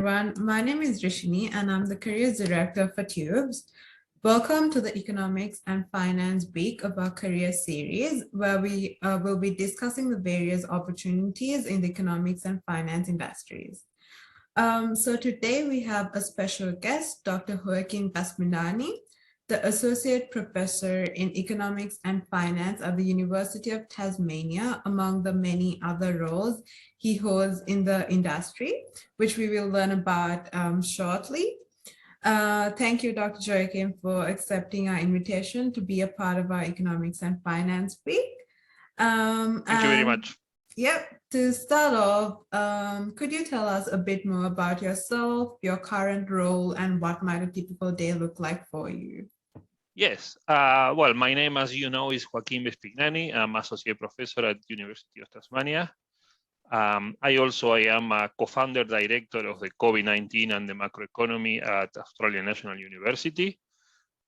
Everyone, my name is Rishini and I'm the Careers Director for Tubes. Welcome to the Economics and Finance Week of our Career Series, where we will be discussing the various opportunities in the economics and finance industries. So today we have a special guest, Dr. Joaquin Vespignani, the Associate Professor in Economics and Finance at the University of Tasmania, among the many other roles he holds in the industry, which we will learn about shortly. Thank you, Dr. Joaquin, for accepting our invitation to be a part of our Economics and Finance Week. Thank you very much. Yep. To start off, could you tell us a bit more about yourself, your current role, and what might a typical day look like for you? Yes. Well, my name, as you know, is Joaquin Vespignani. I'm associate professor at University of Tasmania. I am a co-founder director of the COVID-19 and the macroeconomy at Australian National University.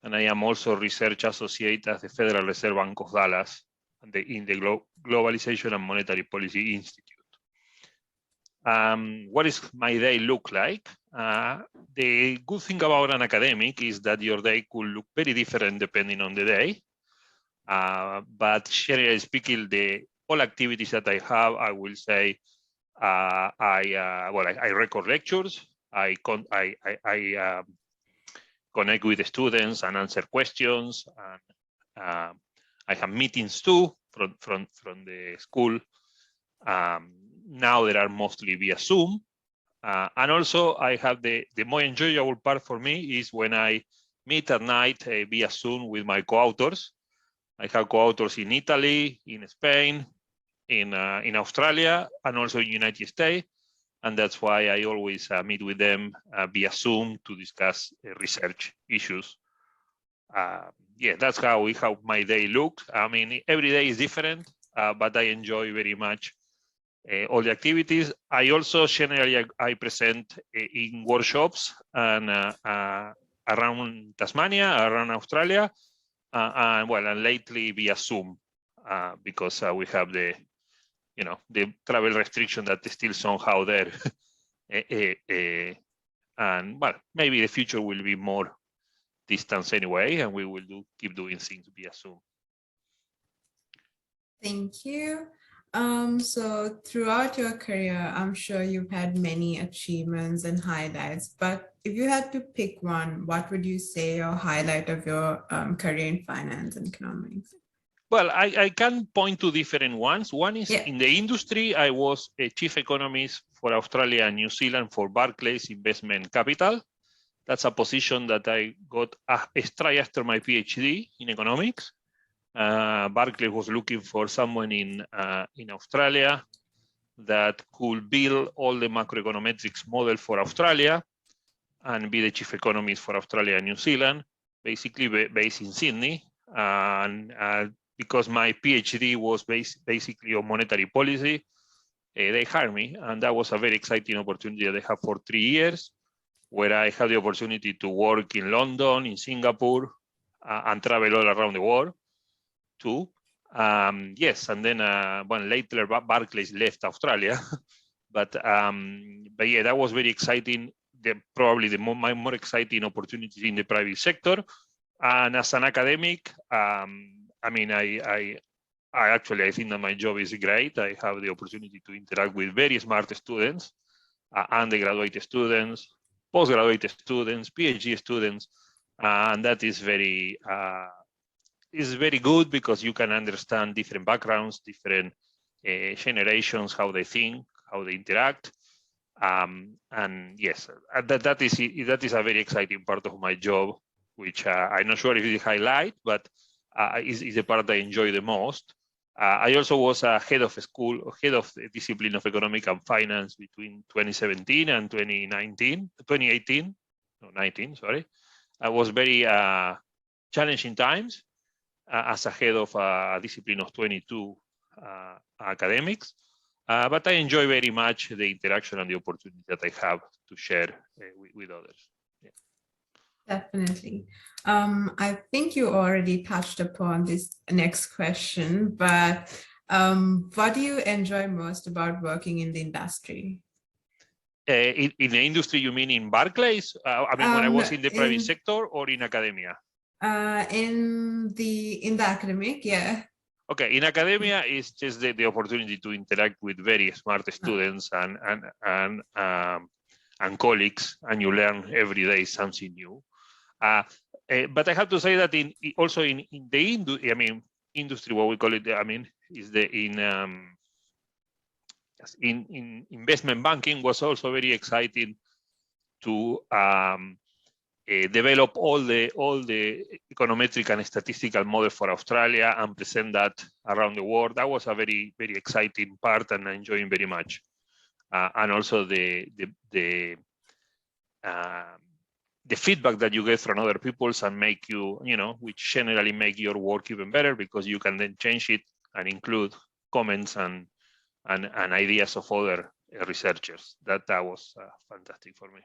And I am also research associate at the Federal Reserve Bank of Dallas and in the Globalization and Monetary Policy Institute. What does my day look like? The good thing about an academic is that your day could look very different depending on the day. But generally speaking, all activities that I have, I will say, I record lectures. I connect with the students and answer questions. And I have meetings too from the school. Now there are mostly via Zoom. And also I have the more enjoyable part for me is when I meet at night via Zoom with my co-authors. I have co-authors in Italy, in Spain, in Australia, and also in the United States. And that's why I always meet with them via Zoom to discuss research issues. Yeah, that's how my day looks. I mean, every day is different, but I enjoy very much all the activities. I also generally I present in workshops and around Tasmania, around Australia, and lately via Zoom because we have the travel restriction that is still somehow there. And maybe the future will be more distance anyway, and we will keep doing things via Zoom. Thank you. So throughout your career, I'm sure you've had many achievements and highlights, but if you had to pick one, what would you say your highlight of your career in finance and economics? Well, I can point to different ones. One is in the industry. I was a chief economist for Australia and New Zealand for Barclays Investment Capital. That's a position that I got straight after my PhD in economics. Barclays was looking for someone in Australia that could build all the macroeconometrics model for Australia and be the chief economist for Australia and New Zealand, basically based in Sydney. And because my PhD was basically on monetary policy, they hired me, and that was a very exciting opportunity that I had for 3 years, where I had the opportunity to work in London, in Singapore, and travel all around the world too. Yes, and then later Barclays left Australia, but yeah, that was very exciting. Probably my more exciting opportunities in the private sector. And as an academic, I mean, I think that my job is great. I have the opportunity to interact with very smart students, undergraduate students, postgraduate students, PhD students, and that is very good because you can understand different backgrounds, different generations, how they think, how they interact. And yes, that is a very exciting part of my job, which I'm not sure if it's a highlight, but is the part I enjoy the most. I also was head of the discipline of economic and finance between 2017 and 2018. I was very challenging times as a head of a discipline of 22 academics. But I enjoy very much the interaction and the opportunity that I have to share with others. Yeah. Definitely. I think you already touched upon this next question, but what do you enjoy most about working in the industry? In the industry, you mean in Barclays? I mean, when I was in the private sector or in academia? In the academic, yeah. Okay, in academia, it's just the opportunity to interact with very smart students and colleagues, and you learn every day something new. But I have to say that also in the industry, what we call it, is in investment banking was also very exciting to develop all the econometric and statistical model for Australia and present that around the world. That was a very, very exciting part, and I'm enjoying very much. And also the feedback that you get from other peoples and make you, which generally make your work even better, because you can then change it and include comments and ideas of other researchers. That was fantastic for me.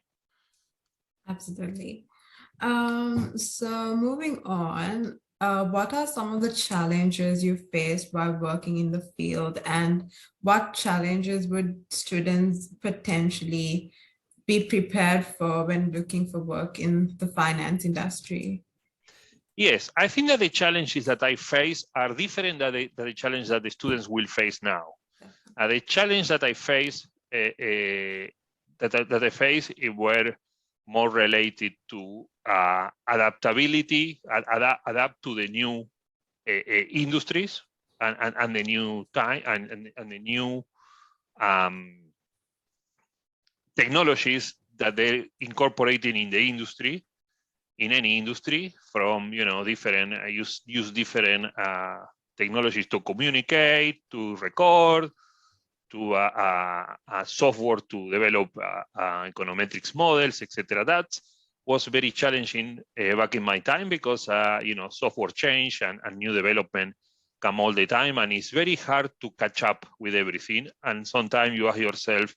Absolutely. So moving on, what are some of the challenges you faced while working in the field, and what challenges would students potentially be prepared for when looking for work in the finance industry? Yes, I think that the challenges that I face are different than the challenge that the students will face now. The challenge that I face were more related to adaptability, adapt to the new industries and the new time and the new technologies that they're incorporating in the industry, in any industry, from different use different technologies to communicate, to record, to software to develop econometrics models, etc. That was very challenging back in my time, because software change and new development come all the time, and it's very hard to catch up with everything. And sometimes you ask yourself,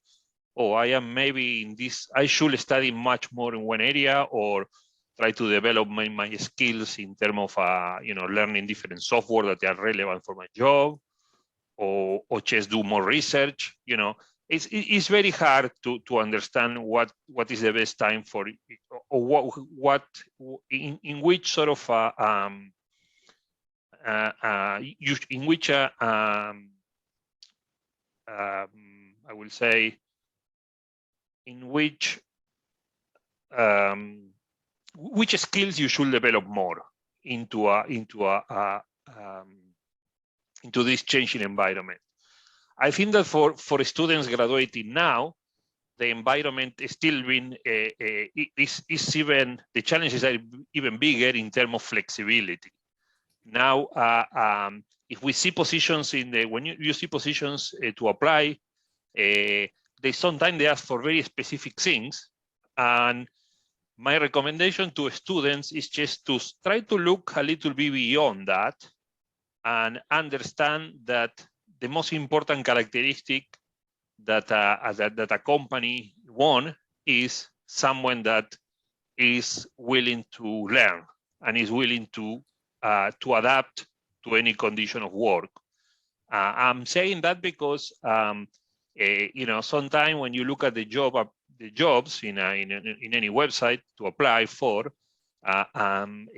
oh, I am maybe in this, I should study much more in one area, or try to develop my skills in terms of learning different software that are relevant for my job, or just do more research. It's very hard to understand what is the best time for, or what in which sort of in which I will say, in which skills you should develop more into this changing environment. I think that for students graduating now, the environment is still being is even, the challenges are even bigger in terms of flexibility. Now, if we see positions when you see positions to apply, they sometimes ask for very specific things, and my recommendation to students is just to try to look a little bit beyond that and understand that the most important characteristic that a company wants is someone that is willing to learn and is willing to adapt to any condition of work. I'm saying that because sometimes when you look at the jobs in any website to apply for,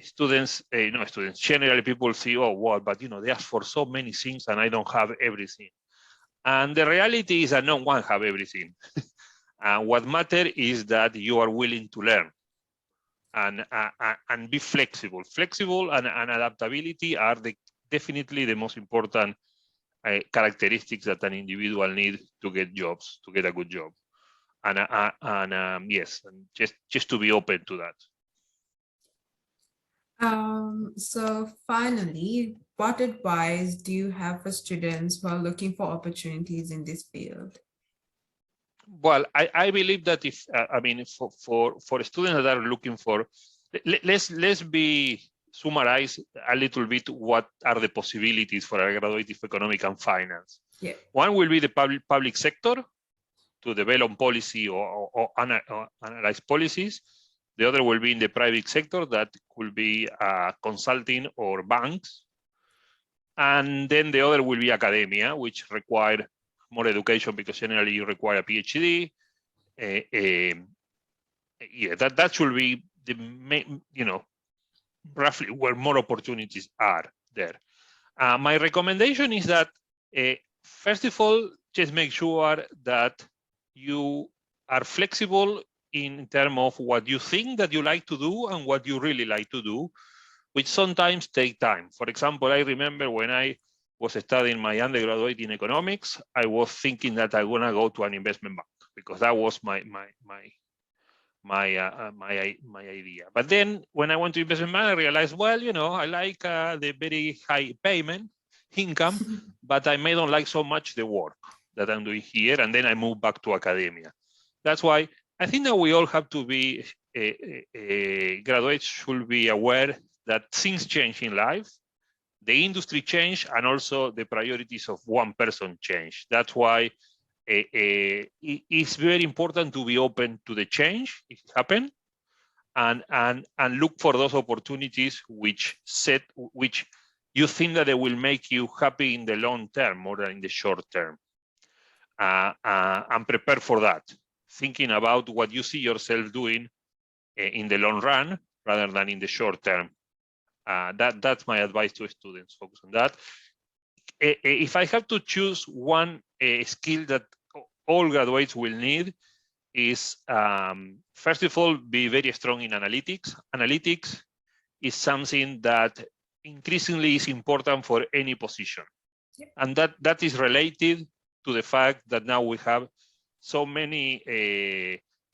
students, generally people say, oh, well, but they ask for so many things and I don't have everything. And the reality is that no one have everything. What matters is that you are willing to learn and be flexible. Flexible and adaptability are definitely the most important characteristics that an individual needs to get jobs, to get a good job. And yes, and just to be open to that. So finally, what advice do you have for students who are looking for opportunities in this field? Well, I believe that if for students that are looking for, let's summarize a little bit what are the possibilities for a graduate of economic and finance. Yeah. One will be the public sector to develop policy or analyze policies. The other will be in the private sector, that could be consulting or banks. And then the other will be academia, which require more education because generally you require a PhD. yeah, that should be the main, roughly where more opportunities are there. My recommendation is that, first of all, just make sure that you are flexible in terms of what you think that you like to do and what you really like to do, which sometimes take time. For example, I remember when I was studying my undergraduate in economics, I was thinking that I want to go to an investment bank because that was my idea. But then when I went to investment bank, I realized, well, I like the very high payment income, but I may don't like so much the work that I'm doing here. And then I moved back to academia. That's why I think that we all have to be, graduates should be aware that things change in life, the industry change, and also the priorities of one person change. That's why it's very important to be open to the change if it happens, and look for those opportunities which you think that they will make you happy in the long term more than in the short term, and prepare for that, thinking about what you see yourself doing in the long run rather than in the short term. That's my advice to students. Focus on that. If I have to choose one skill that all graduates will need, is first of all, be very strong in analytics. Analytics is something that increasingly is important for any position. Yep. And that is related to the fact that now we have so many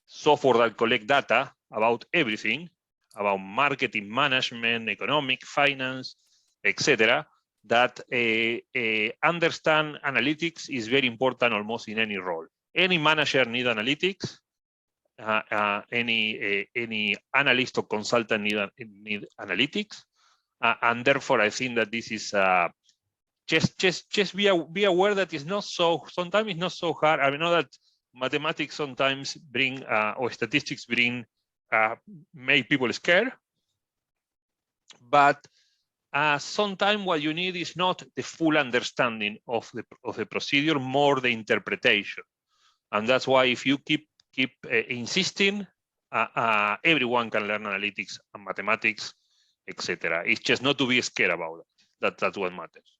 software that collect data about everything, about marketing, management, economic, finance, etc., that understand analytics is very important almost in any role. Any manager need analytics. Any analyst or consultant need analytics, and therefore I think that this is just be aware that it's not so. Sometimes it's not so hard. I know that mathematics sometimes bring or statistics bring make people scared, but sometimes what you need is not the full understanding of the procedure, more the interpretation. And that's why if you keep insisting, everyone can learn analytics and mathematics, etc. It's just not to be scared about it. That's what matters.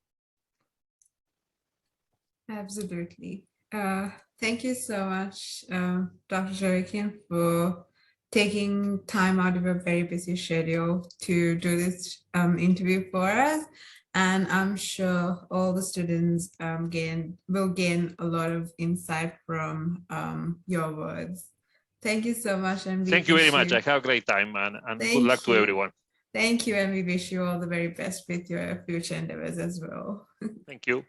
Absolutely. Thank you so much, Dr. Joaquin, for taking time out of a very busy schedule to do this interview for us. And I'm sure all the students will gain a lot of insight from your words. Thank you so much. And thank you very much. I have a great time, and good luck to everyone. Thank you. And we wish you all the very best with your future endeavors as well. Thank you.